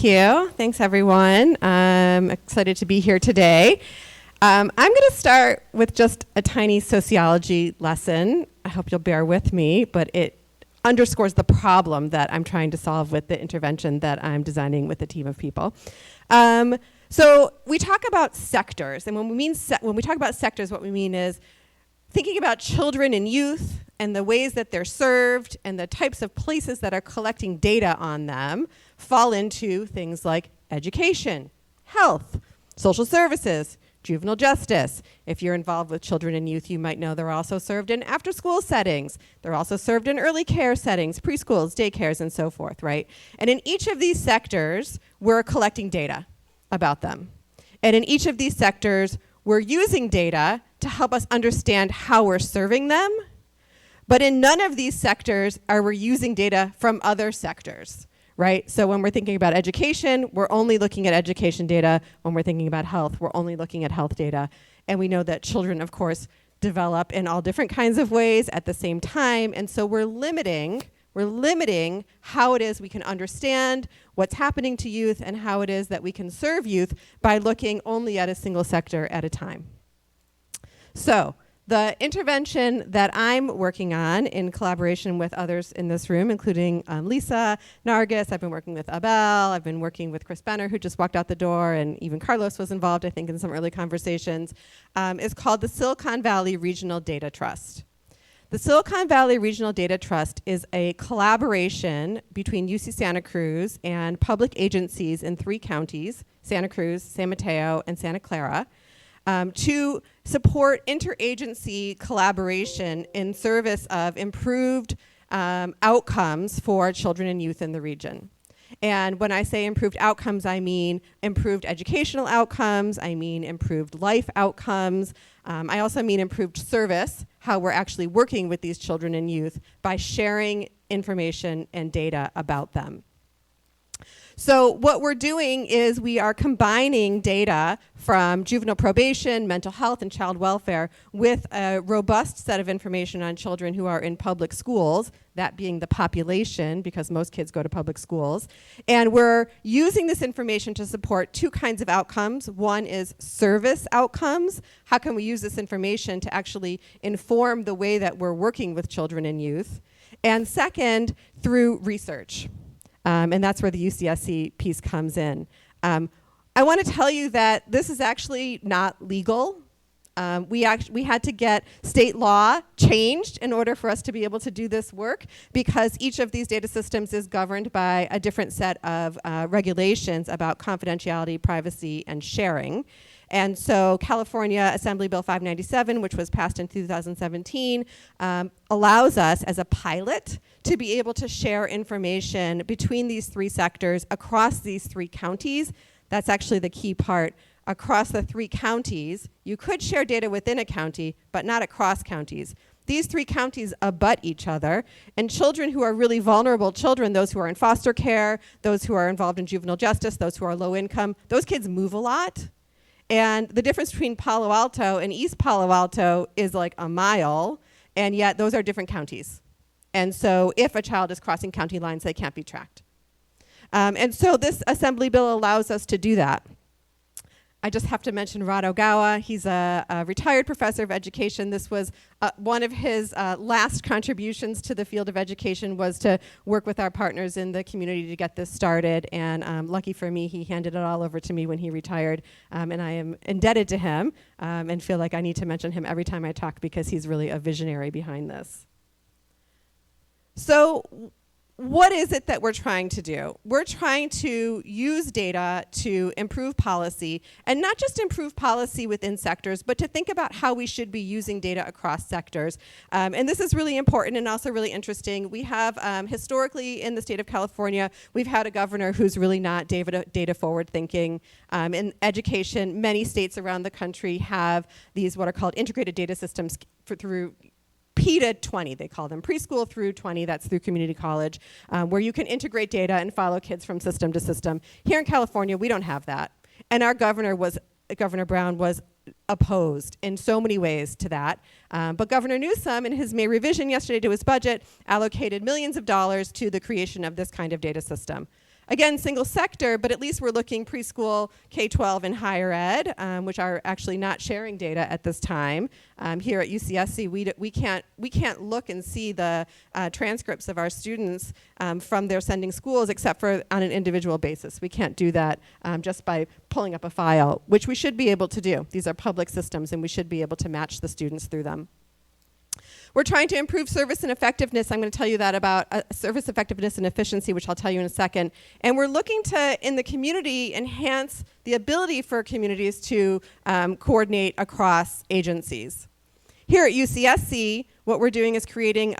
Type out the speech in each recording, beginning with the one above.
Thank you. Thanks, everyone. I'm excited to be here today. I'm going to start with just a tiny sociology lesson. I hope you'll bear with me, but it underscores the problem that I'm trying to solve with the intervention that I'm designing with a team of people. So we talk about sectors, and when we talk about sectors, what we mean is thinking about children and youth and the ways that they're served and the types of places that are collecting data on them fall into things like education, health, social services, juvenile justice. If you're involved with children and youth, you might know they're also served in after-school settings. They're also served in early care settings, preschools, daycares, and so forth, right? And in each of these sectors, we're collecting data about them. And in each of these sectors, we're using data to help us understand how we're serving them. But in none of these sectors are we using data from other sectors, right? So when we're thinking about education, we're only looking at education data. When we're thinking about health, we're only looking at health data. And we know that children, of course, develop in all different kinds of ways at the same time. And so we're limiting how it is we can understand what's happening to youth and how it is that we can serve youth by looking only at a single sector at a time. So the intervention that I'm working on in collaboration with others in this room, including Lisa, Nargis, I've been working with Abel, I've been working with Chris Benner, who just walked out the door, and even Carlos was involved, I think, in some early conversations, is called the Silicon Valley Regional Data Trust. The Silicon Valley Regional Data Trust is a collaboration between UC Santa Cruz and public agencies in 3 counties, Santa Cruz, San Mateo, and Santa Clara, to support interagency collaboration in service of improved outcomes for children and youth in the region. And when I say improved outcomes, I mean improved educational outcomes, I mean improved life outcomes, I also mean improved service, how we're actually working with these children and youth by sharing information and data about them. So what we're doing is we are combining data from juvenile probation, mental health, and child welfare with a robust set of information on children who are in public schools, that being the population, because most kids go to public schools. And we're using this information to support 2 kinds of outcomes. One is service outcomes. How can we use this information to actually inform the way that we're working with children and youth? And second, through research. And that's where the UCSC piece comes in. I want to tell you that this is actually not legal. We had to get state law changed in order for us to be able to do this work, because each of these data systems is governed by a different set of regulations about confidentiality, privacy, and sharing. And so California Assembly Bill 597, which was passed in 2017, allows us as a pilot to be able to share information between these 3 sectors across these 3 counties. That's actually the key part. Across the 3 counties, you could share data within a county, but not across counties. These 3 counties abut each other, and children who are really vulnerable children, those who are in foster care, those who are involved in juvenile justice, those who are low income, those kids move a lot. And the difference between Palo Alto and East Palo Alto is like a mile, and yet those are different counties. And so if a child is crossing county lines, they can't be tracked. And so this assembly bill allows us to do that. I just have to mention Rod Ogawa. He's a retired professor of education. This was one of his last contributions to the field of education, was to work with our partners in the community to get this started. And lucky for me, he handed it all over to me when he retired. And I am indebted to him and feel like I need to mention him every time I talk, because he's really a visionary behind this. So what is it that we're trying to do? We're trying to use data to improve policy, and not just improve policy within sectors, but to think about how we should be using data across sectors. And this is really important and also really interesting. We have historically in the state of California, we've had a governor who's really not data forward thinking. In education, many states around the country have these what are called integrated data systems through P to 20, they call them, preschool through 20, that's through community college, where you can integrate data and follow kids from system to system. Here in California, we don't have that. And our Governor Brown was opposed in so many ways to that. But Governor Newsom, in his May revision yesterday to his budget, allocated millions of dollars to the creation of this kind of data system. Again, single sector, but at least we're looking preschool, K-12, and higher ed, which are actually not sharing data at this time. Here at UCSC, we can't look and see the transcripts of our students from their sending schools except for on an individual basis. We can't do that just by pulling up a file, which we should be able to do. These are public systems, and we should be able to match the students through them. We're trying to improve service and effectiveness. I'm going to tell you that about service effectiveness and efficiency, which I'll tell you in a second. And we're looking to, in the community, enhance the ability for communities to coordinate across agencies. Here at UCSC, what we're doing is creating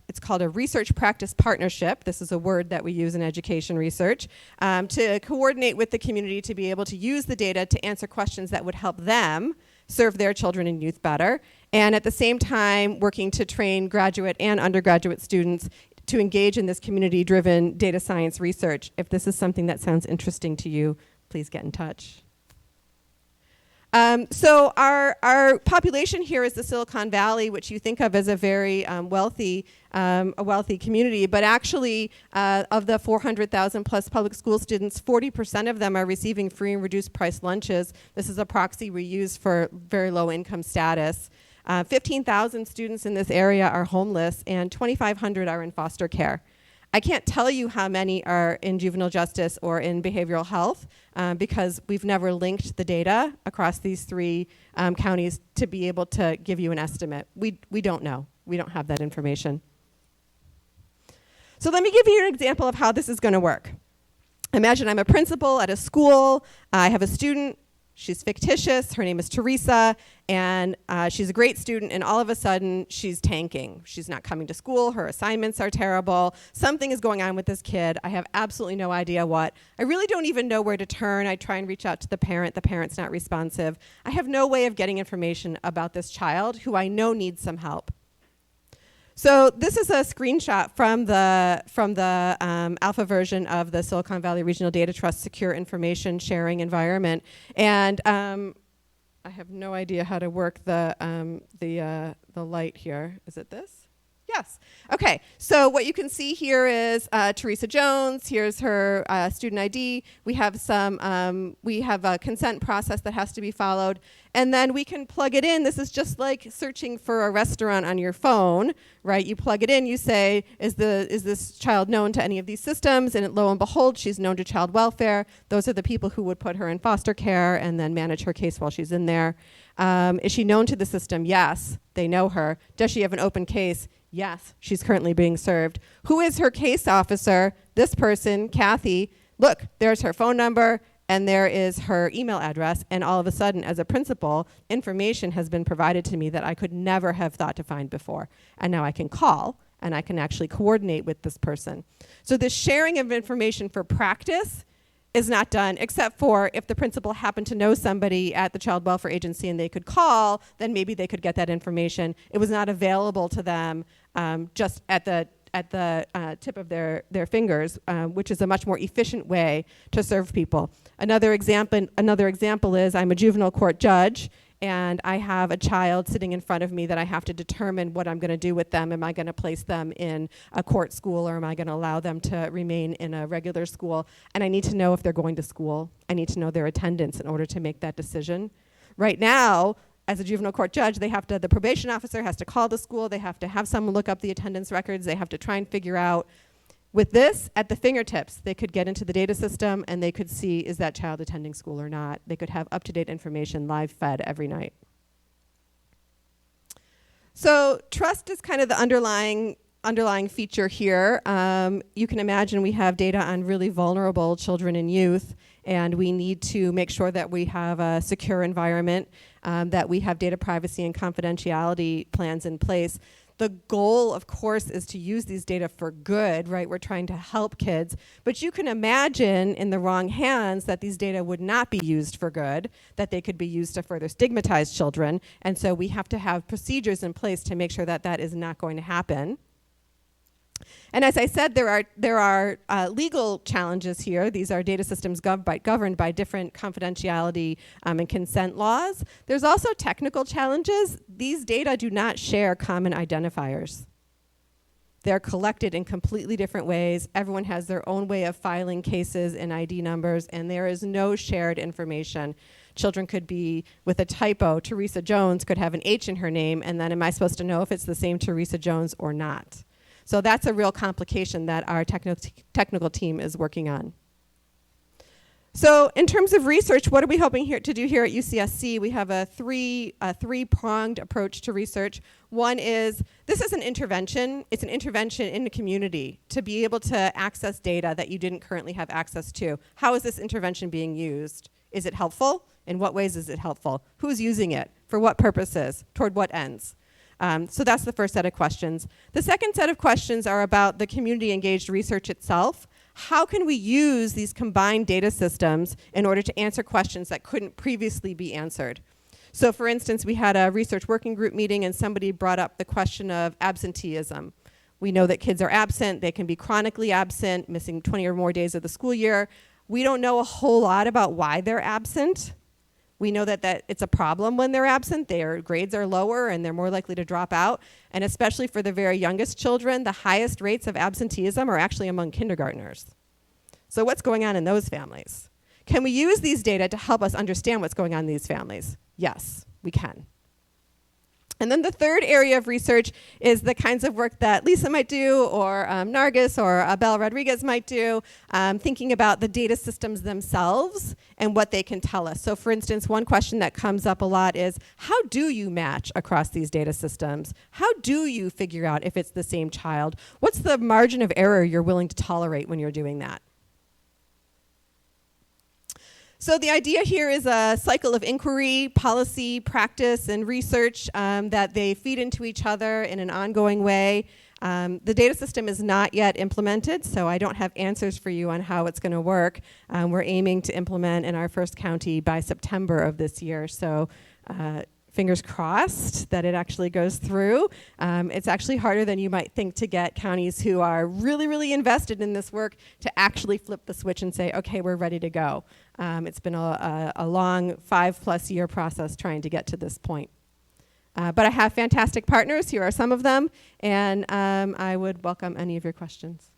it's called a research practice partnership. This is a word that we use in education research, to coordinate with the community to be able to use the data to answer questions that would help them serve their children and youth better, and at the same time working to train graduate and undergraduate students to engage in this community-driven data science research. If this is something that sounds interesting to you, please get in touch. So our population here is the Silicon Valley, which you think of as a very wealthy community, but actually of the 400,000 plus public school students, 40% of them are receiving free and reduced price lunches. This is a proxy we use for very low income status. 15,000 students in this area are homeless, and 2,500 are in foster care. I can't tell you how many are in juvenile justice or in behavioral health because we've never linked the data across these three counties to be able to give you an estimate. We don't know. We don't have that information. So let me give you an example of how this is going to work. Imagine I'm a principal at a school. I have a student. She's fictitious. Her name is Teresa, and she's a great student, and all of a sudden, she's tanking. She's not coming to school. Her assignments are terrible. Something is going on with this kid. I have absolutely no idea what. I really don't even know where to turn. I try and reach out to the parent. The parent's not responsive. I have no way of getting information about this child who I know needs some help. So this is a screenshot from the alpha version of the Silicon Valley Regional Data Trust Secure Information Sharing Environment, and I have no idea how to work the light here. Is it this? Yes. Okay. So what you can see here is Teresa Jones. Here's her student ID. We have a consent process that has to be followed, and then we can plug it in. This is just like searching for a restaurant on your phone, right? You plug it in. You say, is this child known to any of these systems? And lo and behold, she's known to child welfare. Those are the people who would put her in foster care and then manage her case while she's in there. Is she known to the system? Yes, they know her. Does she have an open case? Yes, she's currently being served. Who is her case officer? This person, Kathy. Look, there's her phone number, and there is her email address, and all of a sudden, as a principal, information has been provided to me that I could never have thought to find before. And now I can call, and I can actually coordinate with this person. So this sharing of information for practice is not done, except for if the principal happened to know somebody at the child welfare agency and they could call, then maybe they could get that information. It was not available to them just at the tip of their fingers, which is a much more efficient way to serve people. Another example is I'm a juvenile court judge, and I have a child sitting in front of me that I have to determine what I'm going to do with them. Am I going to place them in a court school, or am I going to allow them to remain in a regular school? And I need to know if they're going to school. I need to know their attendance in order to make that decision. Right now, as a juvenile court judge, the probation officer has to call the school. They have to have someone look up the attendance records. They have to try and figure out. With this, at the fingertips, they could get into the data system and they could see, is that child attending school or not? They could have up-to-date information live fed every night. So trust is kind of the underlying feature here. You can imagine we have data on really vulnerable children and youth, and we need to make sure that we have a secure environment, that we have data privacy and confidentiality plans in place. The goal, of course, is to use these data for good, right? We're trying to help kids. But you can imagine in the wrong hands that these data would not be used for good, that they could be used to further stigmatize children. And so we have to have procedures in place to make sure that that is not going to happen. And as I said, there are legal challenges here. These are data systems governed by different confidentiality and consent laws. There's also technical challenges. These data do not share common identifiers. They're collected in completely different ways. Everyone has their own way of filing cases and ID numbers, and there is no shared information. Children could be with a typo. Teresa Jones could have an H in her name, and then am I supposed to know if it's the same Teresa Jones or not? So that's a real complication that our technical team is working on. So in terms of research, what are we hoping to do here at UCSC? We have a three-pronged approach to research. One is, this is an intervention. It's an intervention in the community to be able to access data that you didn't currently have access to. How is this intervention being used? Is it helpful? In what ways is it helpful? Who's using it? For what purposes? Toward what ends? So that's the first set of questions. The second set of questions are about the community-engaged research itself. How can we use these combined data systems in order to answer questions that couldn't previously be answered? So for instance, we had a research working group meeting and somebody brought up the question of absenteeism. We know that kids are absent. They can be chronically absent, missing 20 or more days of the school year. We don't know a whole lot about why they're absent. We know that it's a problem when they're absent. Their grades are lower and they're more likely to drop out. And especially for the very youngest children, the highest rates of absenteeism are actually among kindergartners. So what's going on in those families? Can we use these data to help us understand what's going on in these families? Yes, we can. And then the third area of research is the kinds of work that Lisa might do, or Nargis or Abel Rodriguez might do, thinking about the data systems themselves and what they can tell us. So for instance, one question that comes up a lot is, how do you match across these data systems? How do you figure out if it's the same child? What's the margin of error you're willing to tolerate when you're doing that? So the idea here is a cycle of inquiry, policy, practice, and research that they feed into each other in an ongoing way. The data system is not yet implemented, so I don't have answers for you on how it's going to work. We're aiming to implement in our first county by September of this year, so fingers crossed that it actually goes through. It's actually harder than you might think to get counties who are really, really invested in this work to actually flip the switch and say, okay, we're ready to go. It's been a long 5+ year process trying to get to this point. But I have fantastic partners. Here are some of them, and I would welcome any of your questions.